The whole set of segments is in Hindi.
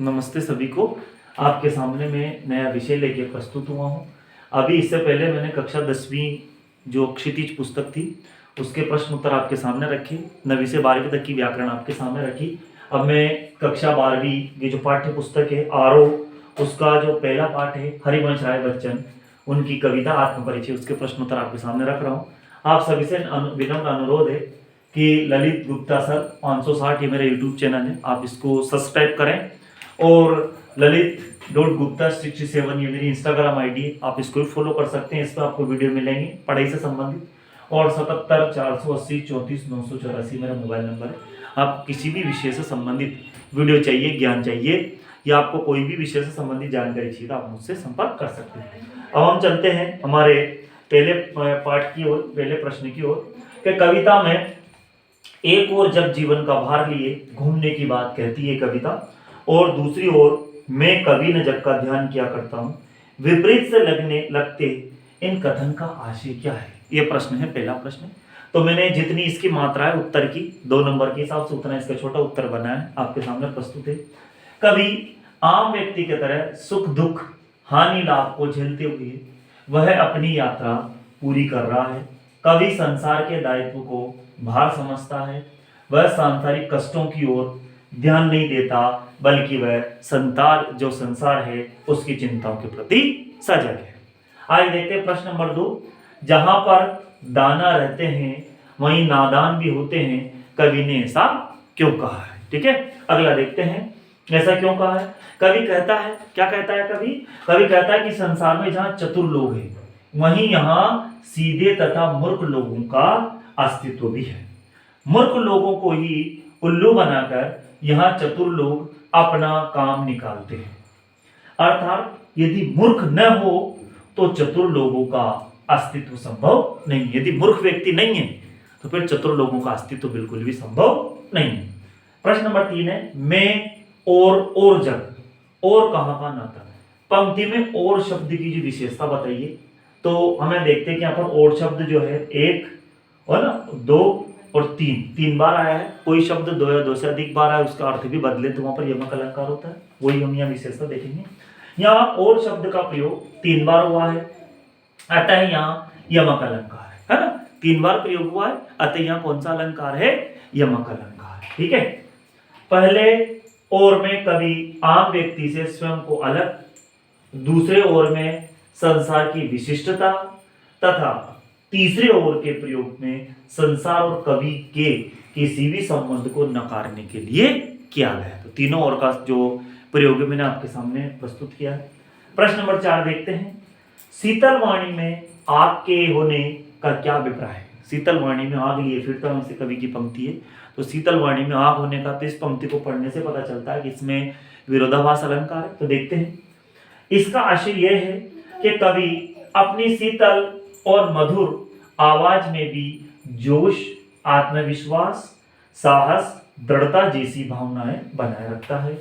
नमस्ते सभी को। आपके सामने मैं नया विषय लेके प्रस्तुत हुआ हूँ। अभी इससे पहले मैंने कक्षा 10वीं जो क्षितिज पुस्तक थी उसके प्रश्न उत्तर आपके सामने रखे, 9वीं से 12वीं तक की व्याकरण आपके सामने रखी। अब मैं कक्षा 12वीं ये जो पाठ्य पुस्तक है आरोह, उसका जो पहला पाठ है हरिवंश राय बच्चन उनकी कविता आत्मपरिचय, उसके प्रश्न उत्तर आपके सामने रख रहा हूँ। आप सभी से विनम्र अनुरोध है कि ललित गुप्ता सर 560 ये मेरा यूट्यूब चैनल है, आप इसको सब्सक्राइब करें। और ललित.गुप्ता67 ये मेरी इंस्टाग्राम आईडी है, आप इसको भी फॉलो कर सकते हैं। इस पर आपको वीडियो मिलेंगे पढ़ाई से संबंधित। और 77 480 34 984 मेरा मोबाइल नंबर है। आप किसी भी विषय से संबंधित वीडियो चाहिए, ज्ञान चाहिए, या आपको कोई भी विषय से संबंधित जानकारी चाहिए तो आप मुझसे संपर्क कर सकते हैं। अब हम चलते हैं हमारे पहले पाठ की ओर, पहले प्रश्न की ओर। कि कविता में एक ओर जब जीवन का भार लिए घूमने की बात कहती है कविता, और दूसरी ओर मैं कवि न जग का ध्यान किया करता हूँ, विपरीत से लगते इन कथन का आशय क्या है? ये प्रश्न है, पहला प्रश्न। तो मैंने जितनी इसकी मात्रा है उत्तर की 2 नंबर के हिसाब से उतना इसका छोटा उत्तर बना है, आपके सामने प्रस्तुत है। कवि आम व्यक्ति की तरह सुख दुख हानि लाभ को झेलते हुए वह अपनी यात्रा पूरी कर रहा है। कवि संसार के दायित्व को भार समझता है, वह सांसारिक कष्टों की ओर ध्यान नहीं देता, बल्कि वह संसार है उसकी चिंताओं के प्रति सजग है। आइए देखते हैं प्रश्न नंबर 2। जहां पर दाना रहते हैं वहीं नादान भी होते हैं, कवि ने ऐसा क्यों कहा है? ठीक है, अगला देखते हैं ऐसा क्यों कहा है। कवि कहता है, क्या कहता है कवि? कवि कहता है कि संसार में जहां चतुर लोग हैं वहीं यहां सीधे तथा मूर्ख लोगों का अस्तित्व भी है। मूर्ख लोगों को ही उल्लू बनाकर यहाँ चतुर लोग अपना काम निकालते हैं। अर्थात यदि मूर्ख न हो तो चतुर लोगों का अस्तित्व संभव नहीं है। यदि मूर्ख व्यक्ति नहीं है तो फिर चतुर लोगों का अस्तित्व बिल्कुल भी संभव नहीं है। प्रश्न नंबर 3 है मैं और जग, और कहां का नाता? पंक्ति में और शब्द की जो विशेषता बताइए, तो हमें देखते हैं कि यहाँ पर और शब्द जो है 1 और 2 और 3 बार आया है। कोई शब्द 2 या 2 से अधिक बार आया उसका अर्थ भी बदले तो वहां पर यमक अलंकार होता है, वही हम यहाँ विशेषता देखेंगे। यहाँ और शब्द का प्रयोग 3 बार हुआ है, अतः यहाँ यमक अलंकार है ना। 3 बार प्रयोग हुआ है, अतः यहाँ कौन सा अलंकार है? यमक अलंकार। ठीक है, पहले और में कवि आम व्यक्ति से स्वयं को अलग, दूसरे ओर में संसार की विशिष्टता, तथा तीसरे ओर के प्रयोग में संसार और कवि के किसी भी संबंध को नकारने के लिए किया गया है। तो तीनों ओर का जो प्रयोग मैंने आपके सामने प्रस्तुत किया है। प्रश्न नंबर 4 देखते हैं। शीतल वाणी में आग के होने का क्या अभिप्राय है? शीतल वाणी में आग लिए, फिर तो से कवि की पंक्ति है, तो शीतल वाणी में आग होने का, तो इस पंक्ति को पढ़ने से पता चलता है कि इसमें विरोधाभास अलंकार है। तो देखते हैं, इसका आशय यह है कि कवि अपनी शीतल और मधुर आवाज में भी जोश, आत्मविश्वास, साहस, दृढ़ता जैसी भावनाएं बनाए रखता है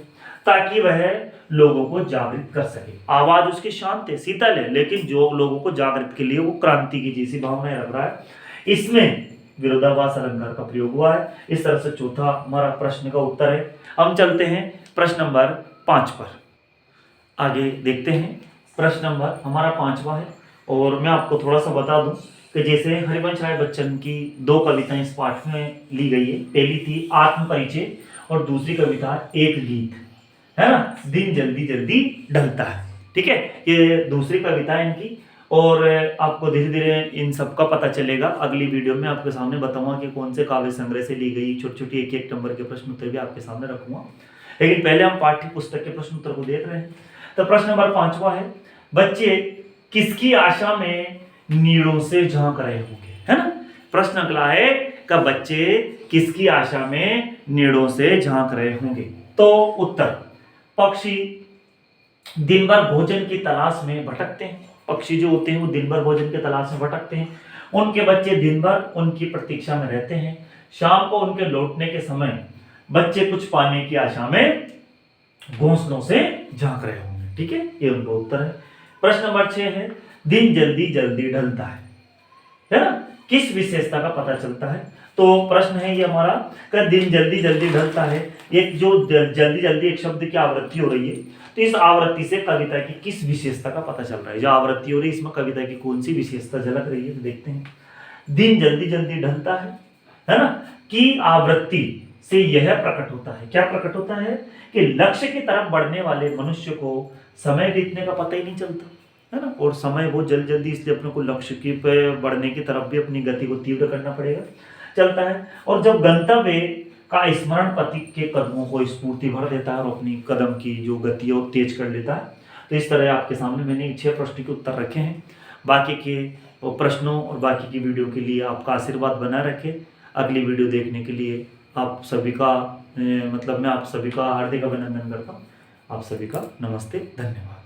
ताकि वह लोगों को जागृत कर सके। आवाज उसकी शांत है, शीतल है, लेकिन जो लोगों को जागृत के लिए वो क्रांति की जैसी भावनाएं रख रहा है। इसमें विरोधाभास अलंकार का प्रयोग हुआ है। इस तरह से चौथा हमारा प्रश्न का उत्तर है। हम चलते हैं प्रश्न नंबर 5 पर, आगे देखते हैं। प्रश्न नंबर हमारा 5वां है, और मैं आपको थोड़ा सा बता दूं कि जैसे हरिवंश राय बच्चन की 2 कविताएं इस पाठ में ली गई है। पहली थी आत्मपरिचय और दूसरी कविता एक गीत, है ना, दिन जल्दी जल्दी ढलता है। ठीक है, ये दूसरी कविता है इनकी, और आपको धीरे धीरे इन सब का पता चलेगा। अगली वीडियो में आपके सामने बताऊंगा कि कौन से काव्य संग्रह से ली गई, छोटी छोटी 1-1 नंबर के प्रश्न उत्तर भी आपके सामने रखूंगा। लेकिन पहले हम पाठ्य पुस्तक के प्रश्न उत्तर को देख रहे हैं। तो प्रश्न नंबर 5वां है, बच्चे किसकी आशा में नीड़ों से झांक रहे होंगे? है ना, प्रश्न अगला है कि बच्चे किसकी आशा में नीड़ों से झांक रहे होंगे? तो उत्तर, पक्षी दिन भर भोजन की तलाश में भटकते हैं। पक्षी जो होते हैं वो दिन भर भोजन की तलाश में भटकते हैं। उनके बच्चे दिन भर उनकी प्रतीक्षा में रहते हैं। शाम को उनके लौटने के समय बच्चे कुछ पाने की आशा में घोंसलों से झांक रहे होंगे। ठीक है, ये उनका उत्तर है। प्रश्न नंबर 6 है, दिन जल्दी जल्दी ढलता है ना। किस विशेषता का पता चलता है? तो प्रश्न है ये हमारा कि दिन जल्दी जल्दी ढलता है। एक जो जल्दी जल्दी एक शब्द की आवृत्ति हो रही है, तो इस आवृत्ति से कविता की किस विशेषता का पता चल रहा है? जो आवृत्ति हो रही है इसमें कविता की कौन सी विशेषता झलक रही है, तो देखते हैं। दिन जल्दी जल्दी ढलता है ना, की आवृत्ति से यह प्रकट होता है। क्या प्रकट होता है? कि लक्ष्य की तरफ बढ़ने वाले मनुष्य को समय बीतने का पता ही नहीं चलता, है ना। और समय बहुत जल्दी जल्दी, इसलिए अपने को लक्ष्य की पे बढ़ने की तरफ भी अपनी गति को तीव्र करना पड़ेगा, चलता है। और जब गंतव्य का स्मरण पति के कदमों को स्फूर्ति भर देता है और अपनी कदम की जो गति है तेज कर लेता है। तो इस तरह आपके सामने मैंने 6 प्रश्न के उत्तर रखे हैं। बाकी के प्रश्नों और बाकी की वीडियो के लिए आपका आशीर्वाद बना रखे। अगली वीडियो देखने के लिए आप सभी का मैं आप सभी का हार्दिक अभिनंदन करता हूँ। आप सभी का नमस्ते, धन्यवाद।